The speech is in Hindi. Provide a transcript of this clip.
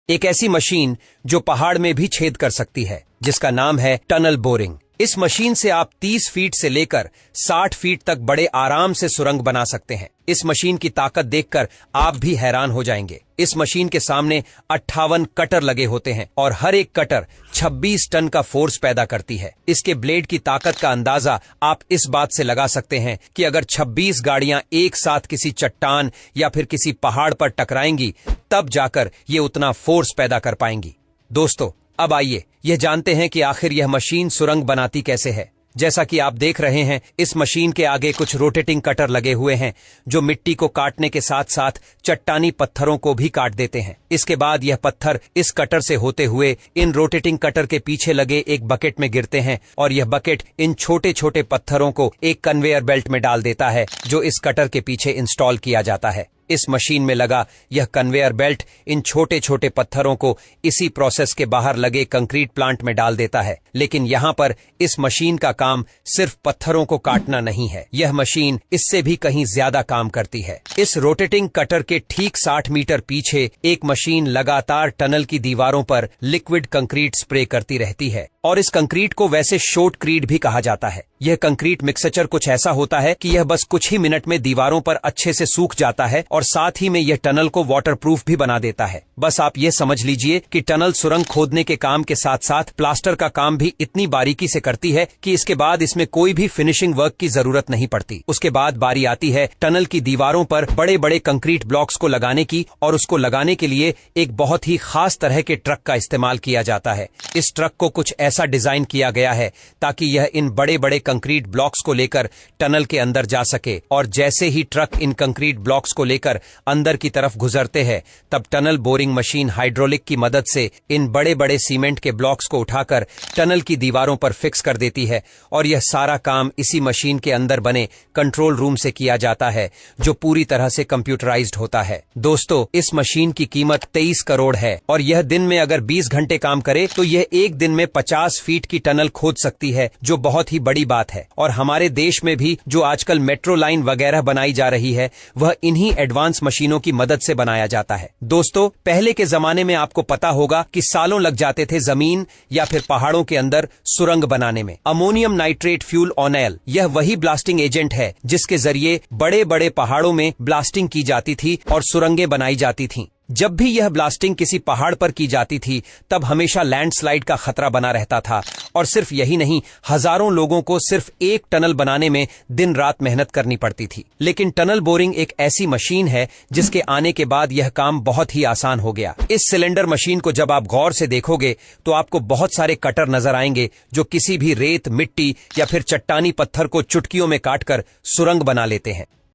एक ऐसी मशीन जो पहाड़ में भी छेद कर सकती है, जिसका नाम है टनल बोरिंग। इस मशीन से आप 30 फीट से लेकर 60 फीट तक बड़े आराम से सुरंग बना सकते हैं। इस मशीन की ताकत देखकर आप भी हैरान हो जाएंगे। इस मशीन के सामने 58 कटर लगे होते हैं और हर एक कटर 26 टन का फोर्स पैदा करती है। इसके ब्लेड की ताकत का अंदाजा आप इस बात से लगा सकते हैं कि अगर 26 गाड़ियां एक साथ किसी चट्टान या फिर किसी पहाड़ पर टकराएंगी, तब जाकर ये उतना फोर्स पैदा कर पाएंगी। दोस्तों, अब आइए यह जानते हैं कि आखिर यह मशीन सुरंग बनाती कैसे है। जैसा कि आप देख रहे हैं, इस मशीन के आगे कुछ रोटेटिंग कटर लगे हुए हैं जो मिट्टी को काटने के साथ साथ चट्टानी पत्थरों को भी काट देते हैं। इसके बाद यह पत्थर इस कटर से होते हुए इन रोटेटिंग कटर के पीछे लगे एक बकेट में गिरते हैं और यह बकेट इन छोटे छोटे पत्थरों को एक कन्वेयर बेल्ट में डाल देता है जो इस कटर के पीछे इंस्टॉल किया जाता है। इस मशीन में लगा यह कन्वेयर बेल्ट इन छोटे छोटे पत्थरों को इसी प्रोसेस के बाहर लगे कंक्रीट प्लांट में डाल देता है। लेकिन यहाँ पर इस मशीन का काम सिर्फ पत्थरों को काटना नहीं है, यह मशीन इससे भी कहीं ज्यादा काम करती है। इस रोटेटिंग कटर के ठीक 60 मीटर पीछे एक मशीन लगातार टनल की दीवारों पर लिक्विड कंक्रीट स्प्रे करती रहती है और इस कंक्रीट को वैसे शॉटक्रीट भी कहा जाता है। यह कंक्रीट मिक्सचर कुछ ऐसा होता है कि यह बस कुछ ही मिनट में दीवारों पर अच्छे से सूख जाता है और साथ ही में यह टनल को वाटरप्रूफ भी बना देता है। बस आप ये समझ लीजिए कि टनल सुरंग खोदने के काम के साथ साथ प्लास्टर का काम भी इतनी बारीकी से करती है कि इसके बाद इसमें कोई भी फिनिशिंग वर्क की जरूरत नहीं पड़ती। उसके बाद बारी आती है टनल की दीवारों पर बड़े बड़े कंक्रीट ब्लॉक्स को लगाने की, और उसको लगाने के लिए एक बहुत ही खास तरह के ट्रक का इस्तेमाल किया जाता है। इस ट्रक को कुछ ऐसा डिजाइन किया गया है ताकि यह इन बड़े बड़े कंक्रीट ब्लॉक्स को लेकर टनल के अंदर जा सके, और जैसे ही ट्रक इन कंक्रीट ब्लॉक्स को लेकर अंदर की तरफ गुजरते हैं, तब टनल बोरिंग मशीन हाइड्रोलिक की मदद से इन बड़े बड़े सीमेंट के ब्लॉक्स को उठाकर टनल की दीवारों पर फिक्स कर देती है। और यह सारा काम इसी मशीन के अंदर बने कंट्रोल रूम से किया जाता है, जो पूरी तरह से कंप्यूटराइज्ड होता है। दोस्तों, इस मशीन की कीमत 23 करोड़ है और यह दिन में अगर 20 घंटे काम करे तो यह एक दिन में 50 फीट की टनल खोद सकती है, जो बहुत ही बड़ी बात है। और हमारे देश में भी जो आजकल मेट्रो लाइन वगैरह बनाई जा रही है, वह इन्हीं एडवांस मशीनों की मदद से बनाया जाता है। दोस्तों, पहले के जमाने में आपको पता होगा कि सालों लग जाते थे जमीन या फिर पहाड़ों के अंदर सुरंग बनाने में। अमोनियम नाइट्रेट फ्यूल ऑनेल, यह वही ब्लास्टिंग एजेंट है जिसके जरिए बड़े बड़े पहाड़ों में ब्लास्टिंग की जाती थी और सुरंगें बनाई जाती थीं। जब भी यह ब्लास्टिंग किसी पहाड़ पर की जाती थी, तब हमेशा लैंडस्लाइड का खतरा बना रहता था। और सिर्फ यही नहीं, हजारों लोगों को सिर्फ एक टनल बनाने में दिन रात मेहनत करनी पड़ती थी। लेकिन टनल बोरिंग एक ऐसी मशीन है जिसके आने के बाद यह काम बहुत ही आसान हो गया। इस सिलेंडर मशीन को जब आप गौर से देखोगे तो आपको बहुत सारे कटर नजर आएंगे जो किसी भी रेत, मिट्टी या फिर चट्टानी पत्थर को चुटकियों में काटकर सुरंग बना लेते हैं।